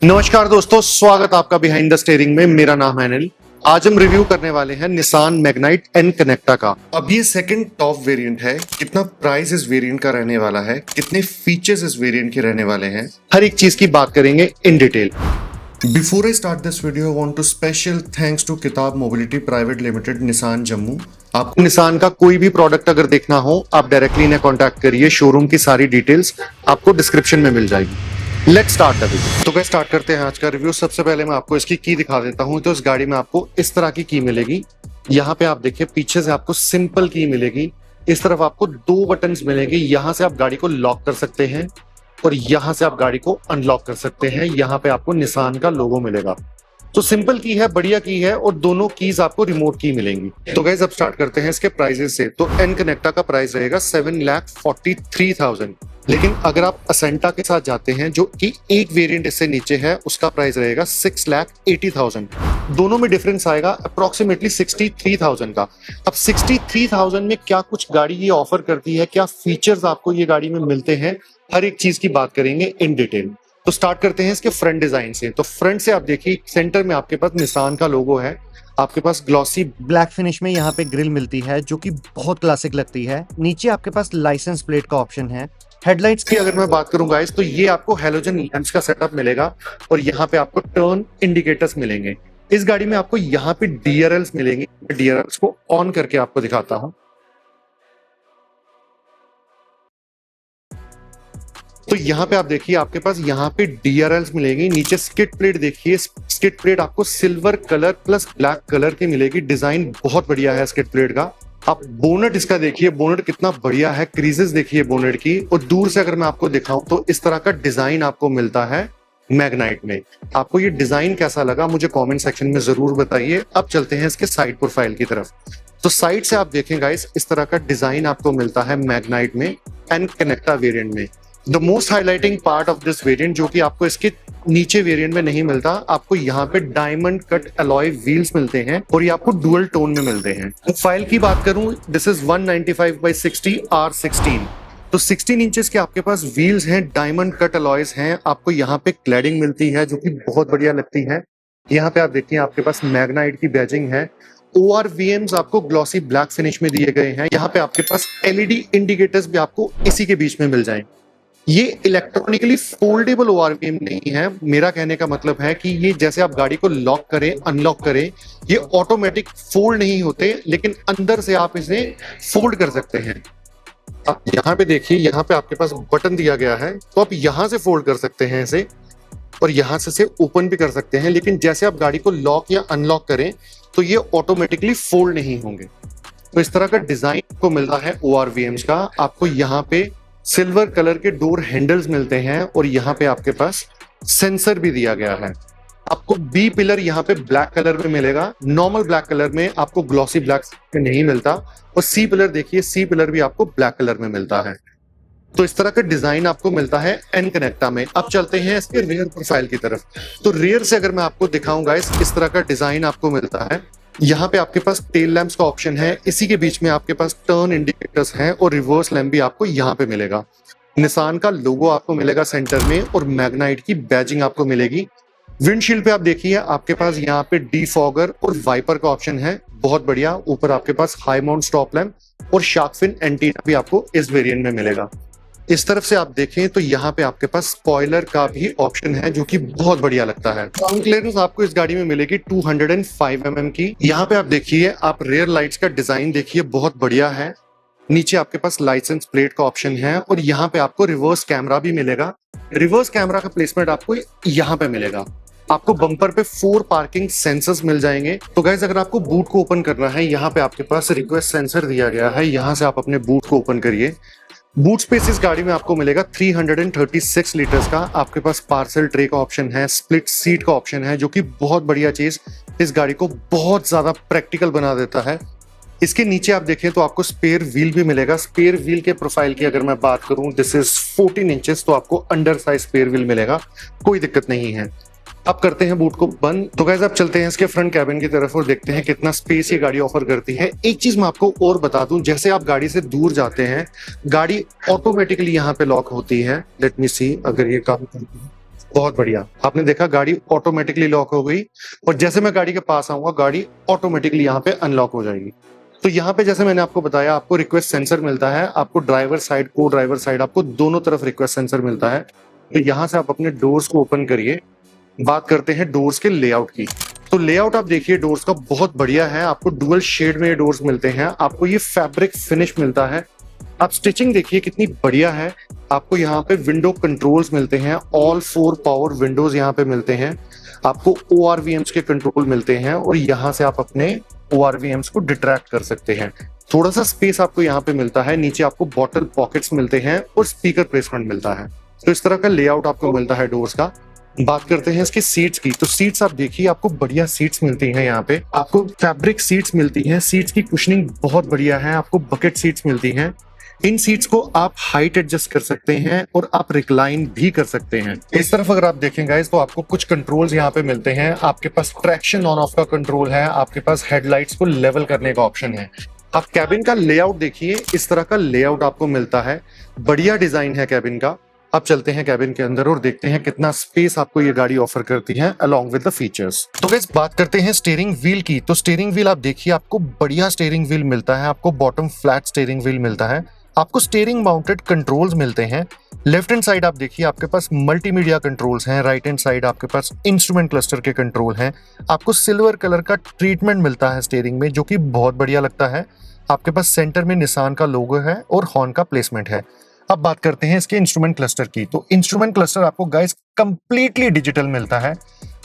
नमस्कार दोस्तों, स्वागत आपका बिहाइंड द स्टीयरिंग में। मेरा नाम है अनिल। आज हम रिव्यू करने वाले हैं निसान मैग्नाइट एन कनेक्टा का। अब ये सेकंड टॉप वेरिएंट है। कितना प्राइस इस वेरिएंट का रहने वाला है, कितने फीचर्स इस वेरिएंट के रहने वाले हैं, हर एक चीज की बात करेंगे in detail. Before I start this video, I want to special thanks to किताब mobility private limited, Nissan Jammu. आपको निसान का कोई भी प्रोडक्ट अगर देखना हो, आप डायरेक्टली इन्हें कांटेक्ट करिए। शोरूम की सारी डिटेल्स आपको डिस्क्रिप्शन में मिल जाएगी। Let's start the video. तो गाइस स्टार्ट करते हैं आज का रिव्यू। सबसे पहले मैं आपको इसकी की दिखा देता हूं। तो इस गाड़ी में आपको इस तरह की मिलेगी। यहाँ पे आप देखिए, पीछे से आपको सिंपल की मिलेगी। इस तरफ आपको दो बटन्स मिलेंगे। यहाँ से आप गाड़ी को लॉक कर सकते हैं और यहाँ से आप गाड़ी को अनलॉक कर सकते हैं। यहाँ पे आपको निसान का लोगो मिलेगा। तो सिंपल की है, बढ़िया की है, और दोनों कीज आपको रिमोट की मिलेंगी। तो गाइस अब स्टार्ट करते हैं इसके प्राइजेस से। तो एन कनेक्टा का प्राइस रहेगा 7,43,000। लेकिन अगर आप असेंटा के साथ जाते हैं, जो कि एक वेरिएंट इससे नीचे है, उसका प्राइस रहेगा 6,80,000। दोनों में डिफरेंस आएगा अप्रोक्सीमेटली 63,000 का। अब 63,000 में क्या कुछ गाड़ी ये ऑफर करती है, क्या फीचर्स आपको ये गाड़ी में मिलते हैं, हर एक चीज की बात करेंगे इन डिटेल। तो स्टार्ट करते हैं इसके फ्रंट डिजाइन से। तो फ्रंट से आप देखिए, सेंटर में आपके पास निसान का लोगो है। आपके पास ग्लॉसी ब्लैक फिनिश में यहाँ पे ग्रिल मिलती है, जो कि बहुत क्लासिक लगती है। नीचे आपके पास लाइसेंस प्लेट का ऑप्शन है। हेडलाइट्स की अगर मैं बात करूं गाइस, तो ये आपको हैलोजन लैंप्स का सेटअप मिलेगा और यहाँ पे आपको टर्न इंडिकेटर्स मिलेंगे। इस गाड़ी में आपको यहाँ पे डीआरएल्स मिलेंगे। डीआरएल्स को ऑन करके आपको दिखाता हूं। तो यहाँ पे आप देखिए, आपके पास यहाँ पे डीआरएल्स मिलेंगी। नीचे स्किड प्लेट देखिए, स्किड प्लेट आपको silver colour plus black colour की मिलेगी। डिजाइन बहुत बढ़िया है स्किड प्लेट का। आप बोनट इसका देखिए, बोनट कितना बढ़िया है। क्रीजेस देखिए बोनट की। और दूर से अगर मैं आपको दिखाऊं तो इस तरह का डिजाइन आपको मिलता है मैग्नाइट में। आपको ये डिजाइन कैसा लगा मुझे कमेंट सेक्शन में जरूर बताइए। अब चलते हैं इसके साइड प्रोफाइल की तरफ। तो साइड से आप देखें गाइस, इस तरह का डिजाइन आपको मिलता है मैग्नाइट में एन कनेक्टा वेरिएंट में। The most highlighting part of this variant, जो कि आपको इसके नीचे वेरिएंट में नहीं मिलता, आपको यहाँ पे डायमंड कट अलॉय व्हील्स मिलते हैं और ये आपको डुअल टोन में मिलते हैं। फाइल की बात करूं, दिस इज 195/60 R16। तो 16 इंचेस के आपके पास व्हील्स हैं, डायमंड कट अलॉयज हैं। आपको यहाँ पे क्लैडिंग मिलती है जो कि बहुत बढ़िया लगती है। यहाँ पे आप देखिए, आपके पास मैग्नाइट की बैजिंग है। ORVMs आपको ग्लॉसी ब्लैक फिनिश में दिए गए हैं। यहाँ पे आपके पास LED इंडिकेटर्स भी आपको इसी के बीच में मिल जाएंगे। ये इलेक्ट्रॉनिकली फोल्डेबल ORVM नहीं है। मेरा कहने का मतलब है कि ये जैसे आप गाड़ी को लॉक करें, अनलॉक करें, ये ऑटोमेटिक फोल्ड नहीं होते, लेकिन अंदर से आप इसे फोल्ड कर सकते हैं। आप यहाँ पे देखिए, यहाँ पे आपके पास बटन दिया गया है, तो आप यहाँ से फोल्ड कर सकते हैं इसे, और यहाँ से ओपन भी कर सकते हैं। लेकिन जैसे आप गाड़ी को लॉक या अनलॉक करें तो ये ऑटोमेटिकली फोल्ड नहीं होंगे। तो इस तरह का डिजाइन को मिलता है ORVMs का। आपको यहाँ पे सिल्वर कलर के डोर हैंडल्स मिलते हैं और यहाँ पे आपके पास सेंसर भी दिया गया है। आपको बी पिलर यहाँ पे ब्लैक कलर में मिलेगा। नॉर्मल ब्लैक कलर में आपको ग्लॉसी ब्लैक में नहीं मिलता। और सी पिलर देखिए, सी पिलर भी आपको ब्लैक कलर में मिलता है। तो इस तरह का डिजाइन आपको मिलता है एन कनेक्टा में। अब चलते हैं इसके रियर प्रोफाइल की तरफ। तो रियर से अगर मैं आपको दिखाऊं गाइस, इस तरह का डिजाइन आपको मिलता है। यहाँ पे आपके पास टेल लैंप्स का ऑप्शन है। इसी के बीच में आपके पास टर्न इंडिकेटर्स हैं और रिवर्स लैंप भी आपको यहाँ पे मिलेगा। निसान का लोगो आपको मिलेगा सेंटर में और मैग्नाइट की बैजिंग आपको मिलेगी। विंडशील्ड पे आप देखिए, आपके पास यहाँ पे डीफॉगर और वाइपर का ऑप्शन है, बहुत बढ़िया। ऊपर आपके पास हाई माउंट स्टॉप लैंप और शार्क फिन एंटीना भी आपको इस वेरिएंट में मिलेगा। इस तरफ से आप देखें तो यहाँ पे आपके पास स्पॉइलर का भी ऑप्शन है, जो कि बहुत बढ़िया लगता है। ग्राउंड क्लियरेंस आपको इस गाड़ी में मिलेगी 205 mm की। यहाँ पे आप देखिए, आप रेयर लाइट्स का डिजाइन देखिए, बहुत बढ़िया है। नीचे आपके पास लाइसेंस प्लेट का ऑप्शन है और यहाँ पे आपको रिवर्स कैमरा भी मिलेगा। रिवर्स कैमरा का प्लेसमेंट आपको यहाँ पे मिलेगा। आपको बम्पर पे 4 पार्किंग सेंसर्स मिल जाएंगे। तो गाइस, अगर आपको बूट को ओपन करना है, यहाँ पे आपके पास रिक्वेस्ट सेंसर दिया गया है। यहाँ से आप अपने बूट को ओपन करिए। बूट स्पेस इस गाड़ी में आपको मिलेगा 336 लीटर्स का। आपके पास पार्सल ट्रे का ऑप्शन है, स्प्लिट सीट का ऑप्शन है, जो कि बहुत बढ़िया चीज इस गाड़ी को बहुत ज्यादा प्रैक्टिकल बना देता है। इसके नीचे आप देखें तो आपको स्पेयर व्हील भी मिलेगा। स्पेयर व्हील के प्रोफाइल की अगर मैं बात करूं, दिस इज 14 इंचेस, तो आपको अंडर साइज स्पेयर व्हील मिलेगा, कोई दिक्कत नहीं है। अब करते हैं बूट को बंद। तो गाइस, अब चलते हैं इसके फ्रंट कैबिन की तरफ और देखते हैं कितना स्पेस ये गाड़ी ऑफर करती है। एक चीज मैं आपको और बता दूं, जैसे आप गाड़ी से दूर जाते हैं, गाड़ी ऑटोमेटिकली यहाँ पे लॉक होती है। लेट मी सी, अगर ये काम करती है बहुत बढ़िया। आपने देखा गाड़ी ऑटोमेटिकली लॉक हो गई और जैसे मैं गाड़ी के पास आऊंगा गाड़ी ऑटोमेटिकली यहाँ पे अनलॉक हो जाएगी। तो यहाँ पे जैसे मैंने आपको बताया आपको रिक्वेस्ट सेंसर मिलता है, आपको ड्राइवर साइड को ड्राइवर साइड आपको दोनों तरफ रिक्वेस्ट सेंसर मिलता है। तो यहाँ से आप अपने डोर्स को ओपन करिए। बात करते हैं डोर्स के लेआउट की। तो लेआउट आप देखिए डोर्स का बहुत बढ़िया है, आपको डुअल शेड में ये डोर्स मिलते हैं, आपको ये फैब्रिक फिनिश मिलता है। आप स्टिचिंग देखिए कितनी बढ़िया है। आपको यहाँ पे विंडो कंट्रोल्स मिलते हैं, ऑल 4 पावर विंडोज यहाँ पे मिलते हैं। आपको ORVMs के कंट्रोल मिलते हैं और यहाँ से आप अपने ORVMs को डिट्रैक्ट कर सकते हैं। थोड़ा सा स्पेस आपको यहाँ पे मिलता है, नीचे आपको बॉटल पॉकेट्स मिलते हैं और स्पीकर प्लेसमेंट मिलता है। तो इस तरह का लेआउट आपको मिलता है डोर्स का। बात करते हैं इसकी सीट्स की। तो सीट्स आप देखिए आपको बढ़िया सीट्स मिलती हैं, यहाँ पे आपको फैब्रिक सीट्स मिलती हैं, सीट्स की कुशनिंग बहुत बढ़िया है, आपको बकेट सीट्स मिलती हैं। इन सीट्स को आप हाइट एडजस्ट कर सकते हैं और आप रिक्लाइन भी कर सकते हैं। इस तरफ अगर आप देखें गाइस तो आपको कुछ कंट्रोल्स यहाँ पे मिलते हैं। आपके पास ट्रैक्शन ऑन ऑफ का कंट्रोल है, आपके पास हेडलाइट्स को लेवल करने का ऑप्शन है। आप कैबिन का लेआउट देखिए, इस तरह का लेआउट आपको मिलता है, बढ़िया डिजाइन है कैबिन का। अब चलते हैं कैबिन के अंदर और देखते हैं कितना स्पेस आपको ये गाड़ी ऑफर करती है अलोंग विद द फीचर्स। तो गाइस बात करते हैं स्टीयरिंग व्हील की। तो स्टीयरिंग व्हील आप देखिए आपको बढ़िया स्टीयरिंग व्हील मिलता है, आपको बॉटम फ्लैट स्टीयरिंग व्हील मिलता है, आपको स्टीयरिंग माउंटेड कंट्रोल्स मिलते हैं। लेफ्ट हैंड साइड आप देखिए आपके पास मल्टीमीडिया कंट्रोल्स हैं, राइट हैंड साइड आपके पास इंस्ट्रूमेंट क्लस्टर के कंट्रोल हैं। आपको सिल्वर कलर का ट्रीटमेंट मिलता है स्टीयरिंग में जो कि बहुत बढ़िया लगता है। आपके पास सेंटर में निसान का लोगो है और हॉर्न का प्लेसमेंट है। अब बात करते हैं इसके इंस्ट्रूमेंट क्लस्टर की। तो इंस्ट्रूमेंट क्लस्टर आपको गाइस कंप्लीटली डिजिटल मिलता है।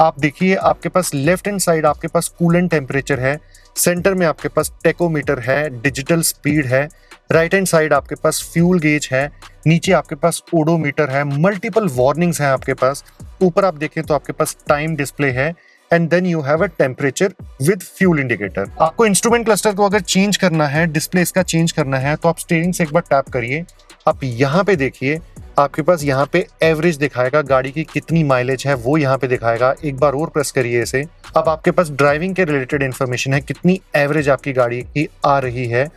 आप देखिए आपके पास लेफ्ट हैंड साइड आपके पास कूलेंट टेम्परेचर है, सेंटर में आपके पास टेकोमीटर है, डिजिटल स्पीड है, राइट हैंड साइड आपके पास फ्यूल गेज है, नीचे आपके पास ओडोमीटर है, मल्टीपल वार्निंग्स हैं आपके पास। ऊपर आप देखें तो आपके पास टाइम डिस्प्ले है and then you have a temperature with fuel indicator. आपको इंस्ट्रूमेंट क्लस्टर को अगर चेंज करना है, डिस्प्ले इसका चेंज करना है, तो आप स्टीयरिंग से एक बार टैप करिए। आप यहाँ पे देखिए आपके पास यहाँ पे एवरेज दिखाएगा, गाड़ी की कितनी माइलेज है वो यहाँ पे दिखाएगा। एक बार और प्रेस करिए इसे। अब आपके पास ड्राइविंग के रिलेटेड इंफॉर्मेशन है, कितनी एवरेज आपकी गाड़ी की आ रही है।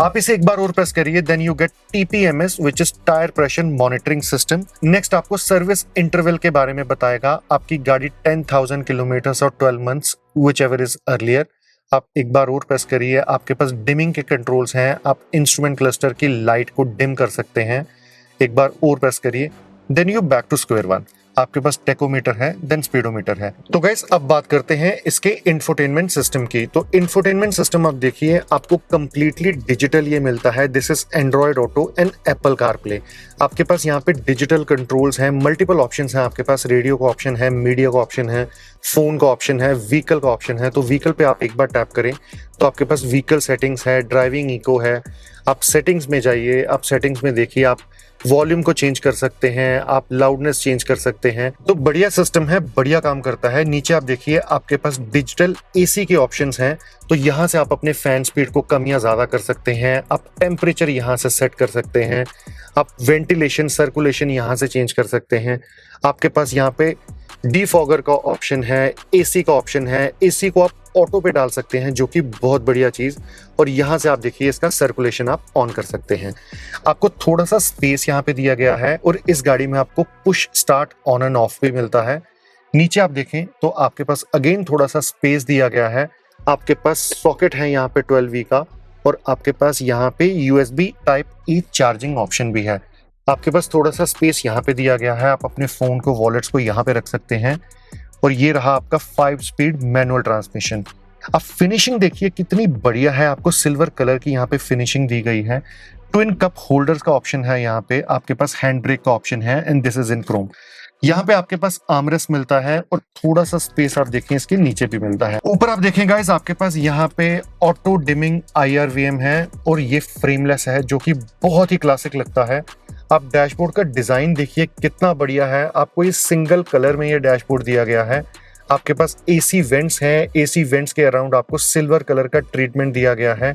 आप इसे एक बार और प्रेस करिए, then you get TPMS which is tyre pressure monitoring system. Next आपको सर्विस इंटरवल के बारे में बताएगा। आपकी गाड़ी 10,000 किलोमीटर और 12 months which ever is earlier. आप एक बार और प्रेस करिए, आपके पास डिमिंग के कंट्रोल्स हैं, आप इंस्ट्रूमेंट क्लस्टर की लाइट को डिम कर सकते हैं। एक बार और प्रेस करिए, then you back to square one. आपके पास टेकोमीटर है, देन स्पीडोमीटर है। तो गाइस अब बात करते हैं इसके इंफोटेनमेंट सिस्टम की। तो इंफोटेनमेंट सिस्टम आप देखिए आपको कंप्लीटली डिजिटल ये मिलता है। This is Android auto and Apple CarPlay. आपके पास यहाँ पे डिजिटल कंट्रोल्स हैं, मल्टीपल ऑप्शंस हैं, आपके पास रेडियो का ऑप्शन है, मीडिया का ऑप्शन है, फोन का ऑप्शन है, व्हीकल का ऑप्शन है। तो व्हीकल पे आप एक बार टैप करें तो आपके पास व्हीकल सेटिंग्स है, ड्राइविंग इको है। आप सेटिंग्स में जाइए, आप सेटिंग्स में देखिए आप वॉल्यूम को चेंज कर सकते हैं, आप लाउडनेस चेंज कर सकते हैं। तो बढ़िया सिस्टम है, बढ़िया काम करता है। नीचे आप देखिए आपके पास डिजिटल AC के ऑप्शंस हैं, तो यहाँ से आप अपने फैन स्पीड को कम या ज्यादा कर सकते हैं। आप टेम्परेचर यहाँ से सेट कर सकते हैं, आप वेंटिलेशन सर्कुलेशन यहाँ से चेंज कर सकते हैं। आपके पास यहाँ पे डीफॉगर का ऑप्शन है, AC का ऑप्शन है, AC को आप ऑटो पे डाल सकते हैं जो कि बहुत बढ़िया चीज। और यहाँ से आप देखिए इसका सर्कुलेशन आप ऑन कर सकते हैं। आपको थोड़ा सा स्पेस यहाँ पे दिया गया है और इस गाड़ी में आपको push start on end of भी मिलता है। नीचे आप देखें तो आपके पास अगेन थोड़ा सा स्पेस दिया गया है। आपके पास सॉकेट है यहाँ पे 12V का और आपके पास यहाँ पे USB Type-E चार्जिंग ऑप्शन भी है। आपके पास थोड़ा सा स्पेस यहाँ पे दिया गया है, आप अपने फोन को वॉलेट्स को यहाँ पे रख सकते हैं। और ये रहा आपका 5 स्पीड मैनुअल ट्रांसमिशन। अब फिनिशिंग देखिए कितनी बढ़िया है, आपको सिल्वर कलर की यहाँ पे फिनिशिंग दी गई है। ट्विन कप होल्डर्स का ऑप्शन है यहाँ पे, आपके पास हैंड ब्रेक का ऑप्शन है and this is in Chrome. यहाँ पे आपके पास आर्मरेस्ट मिलता है और थोड़ा सा स्पेस आप देखें इसके नीचे भी मिलता है। ऊपर आप देखें गाइस आपके पास यहाँ पे ऑटो डिमिंग IRVM है और ये फ्रेमलेस है जो कि बहुत ही क्लासिक लगता है। आप डैशबोर्ड का डिजाइन देखिए कितना बढ़िया है, आपको ये सिंगल कलर में ये डैशबोर्ड दिया गया है। आपके पास AC वेंट्स हैं, AC वेंट्स के अराउंड आपको सिल्वर कलर का ट्रीटमेंट दिया गया है।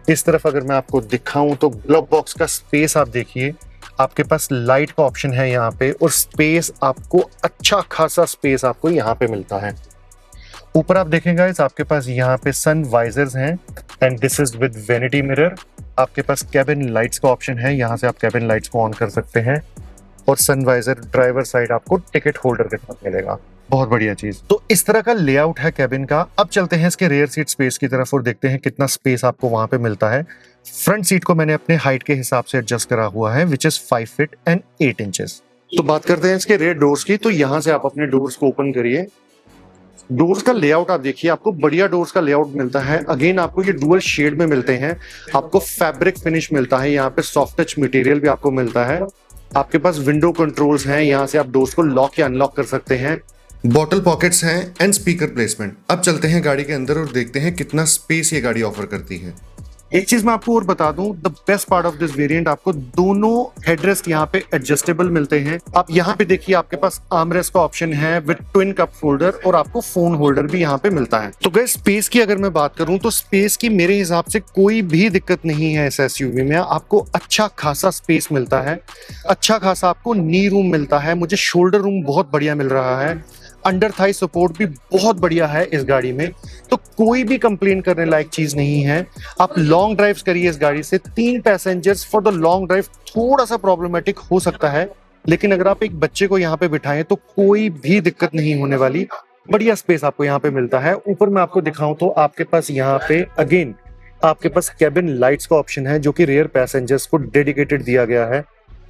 इस तरफ अगर मैं आपको दिखाऊं तो ग्लव बॉक्स का स्पेस आप देखिए, आपके पास लाइट का ऑप्शन है यहाँ पे और स्पेस आपको अच्छा खासा स्पेस आपको यहाँ पे मिलता है। ऊपर आप देखेंगे इस आपके पास यहाँ पे सन वाइजर्स हैं and this is with vanity mirror. आपके पास कैबिन लाइट्स का ऑप्शन है, यहाँ से आप कैबिन लाइट्स को ऑन कर सकते हैं और सनवाइजर ड्राइवर साइड आपको टिकट होल्डर के साथ मिलेगा। बहुत बढ़िया चीज। तो इस तरह का लेआउट है कैबिन का। अब चलते हैं इसके रेयर सीट स्पेस की तरफ और देखते हैं कितना स्पेस आपको वहां पे मिलता है। फ्रंट सीट को मैंने अपने हाइट के हिसाब से एडजस्ट करा हुआ है, which is 5 feet and 8 inches. तो बात करते हैं इसके रेयर डोर्स की। तो यहाँ से आप अपने डोर्स को ओपन करिए। डोर्स का लेआउट आप देखिए, आपको बढ़िया डोर्स का लेआउट मिलता है। अगेन आपको ये डुअल शेड में मिलते हैं। आपको फैब्रिक फिनिश मिलता है, यहाँ पे सॉफ्ट टच मटेरियल भी आपको मिलता है। आपके पास विंडो कंट्रोल्स हैं, यहाँ से आप डोर्स को लॉक या अनलॉक कर सकते हैं। बॉटल पॉकेट्स हैं एंड स्पीकर प्लेसमेंट। अब चलते हैं गाड़ी के अंदर और देखते हैं कितना स्पेस ये गाड़ी ऑफर करती है। एक चीज मैं आपको और बता दूं, the best part of this variant, आपको दोनों हेडरेस्ट यहाँ पे एडजस्टेबल मिलते हैं। आप यहाँ पे देखिए, आपके पास आर्मरेस्ट का ऑप्शन है विद ट्विन कप होल्डर और आपको फोन होल्डर भी यहाँ पे मिलता है। तो गाइस, स्पेस की अगर मैं बात करूं तो स्पेस की मेरे हिसाब से कोई भी दिक्कत नहीं है। इस एसयूवी में आपको अच्छा खासा स्पेस मिलता है, अच्छा खासा आपको नी रूम मिलता है। मुझे शोल्डर रूम बहुत बढ़िया मिल रहा है। अंडर थाई सपोर्ट भी बहुत बढ़िया है इस गाड़ी में, तो कोई भी कंप्लेन करने लायक चीज नहीं है। आप लॉन्ग ड्राइव्स करिए इस गाड़ी से। 3 passengers for the long drive थोड़ा सा प्रॉब्लमेटिक हो सकता है, लेकिन अगर आप एक बच्चे को यहाँ पे बिठाएं तो कोई भी दिक्कत नहीं होने वाली। बढ़िया स्पेस आपको यहाँ पे मिलता है। ऊपर मैं आपको दिखाऊं तो आपके पास यहाँ पे अगेन आपके पास कैबिन लाइट्स का ऑप्शन है, जो कि रेयर पैसेंजर्स को डेडिकेटेड दिया गया है।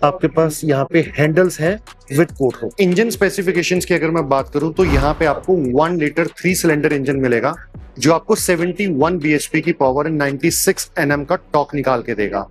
आपके पास यहाँ पे हैंडल्स हैं विद कोट हो। इंजन स्पेसिफिकेशंस की अगर मैं बात करूं तो यहाँ पे आपको 1 लीटर 3 सिलेंडर इंजन मिलेगा, जो आपको 71 bhp की पावर एंड 96 Nm का टॉर्क निकाल के देगा।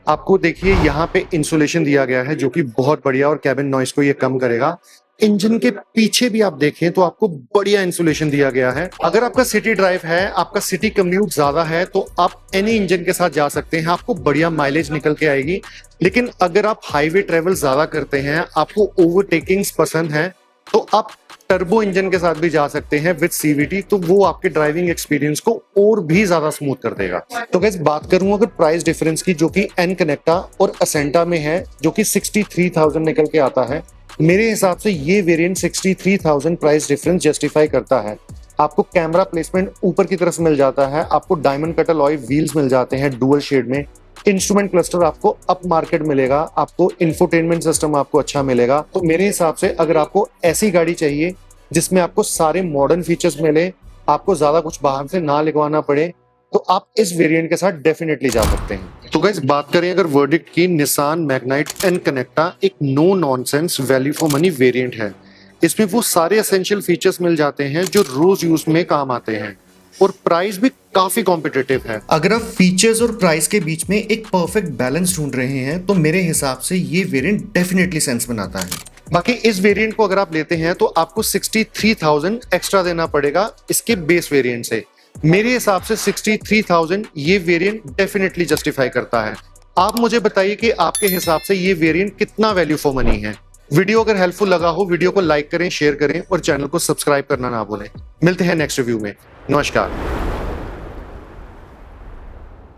आपको देखिए यहाँ पे इंसुलेशन दिया गया है, जो कि बहुत बढ़िया, और कैबिन नॉइस को ये कम करेगा। इंजन के पीछे भी आप देखें तो आपको बढ़िया इंसुलेशन दिया गया है। अगर आपका सिटी ड्राइव है, आपका सिटी कम्यूट ज्यादा है, तो आप एनी इंजन के साथ जा सकते हैं, आपको बढ़िया माइलेज निकल के आएगी। लेकिन अगर आप हाईवे ट्रेवल ज्यादा करते हैं, आपको ओवरटेकिंग्स पसंद है, तो आप टर्बो इंजन के साथ भी जा सकते हैं विद सीवीटी, तो वो आपके ड्राइविंग एक्सपीरियंस को और भी ज्यादा स्मूथ कर देगा। तो गाइस, बात करूं अगर प्राइस डिफरेंस की, जो कि एन कनेक्टा और असेंटा में है, जो कि 63,000 निकल के आता है, मेरे हिसाब से ये वेरिएंट 63,000 प्राइस डिफरेंस जस्टिफाई करता है। आपको कैमरा प्लेसमेंट ऊपर की तरफ मिल जाता है, आपको डायमंड कट अलॉय व्हील्स मिल जाते हैं डुअल शेड में, इंस्ट्रूमेंट क्लस्टर आपको अप मार्केट मिलेगा, आपको इंफोटेनमेंट सिस्टम आपको अच्छा मिलेगा। तो मेरे हिसाब से अगर आपको ऐसी गाड़ी चाहिए जिसमें आपको सारे मॉडर्न फीचर्स मिले, आपको ज्यादा कुछ बाहर से ना लगवाना पड़े, तो आप इस वेरिएंट के साथ डेफिनेटली जा सकते हैं। तो गाइस, बात करें अगर वर्डिक्ट की, निसान मैग्नाइट एन कनेक्टा एक no nonsense value for money variant है। इसमें वो सारे एसेंशियल फीचर्स मिल जाते हैं जो रोज यूज में काम आते हैं, और प्राइस भी काफी कॉम्पिटिटिव है। अगर आप फीचर्स और प्राइस के बीच में एक परफेक्ट बैलेंस ढूंढ रहे हैं, तो मेरे हिसाब से ये वेरिएंट डेफिनेटली सेंस बनाता है। बाकी इस वेरिएंट को अगर आप लेते हैं तो आपको 63,000 एक्स्ट्रा देना पड़ेगा इसके बेस वेरिएंट से। मेरे हिसाब से 63,000 ये वेरिएंट डेफिनेटली जस्टिफाई करता है। आप मुझे बताइए कि आपके हिसाब से ये वेरिएंट कितना वैल्यू फॉर मनी है। वीडियो अगर हेल्पफुल लगा हो, वीडियो को लाइक करें, शेयर करें और चैनल को सब्सक्राइब करना ना भूलें। मिलते हैं नेक्स्ट रिव्यू में। नमस्कार।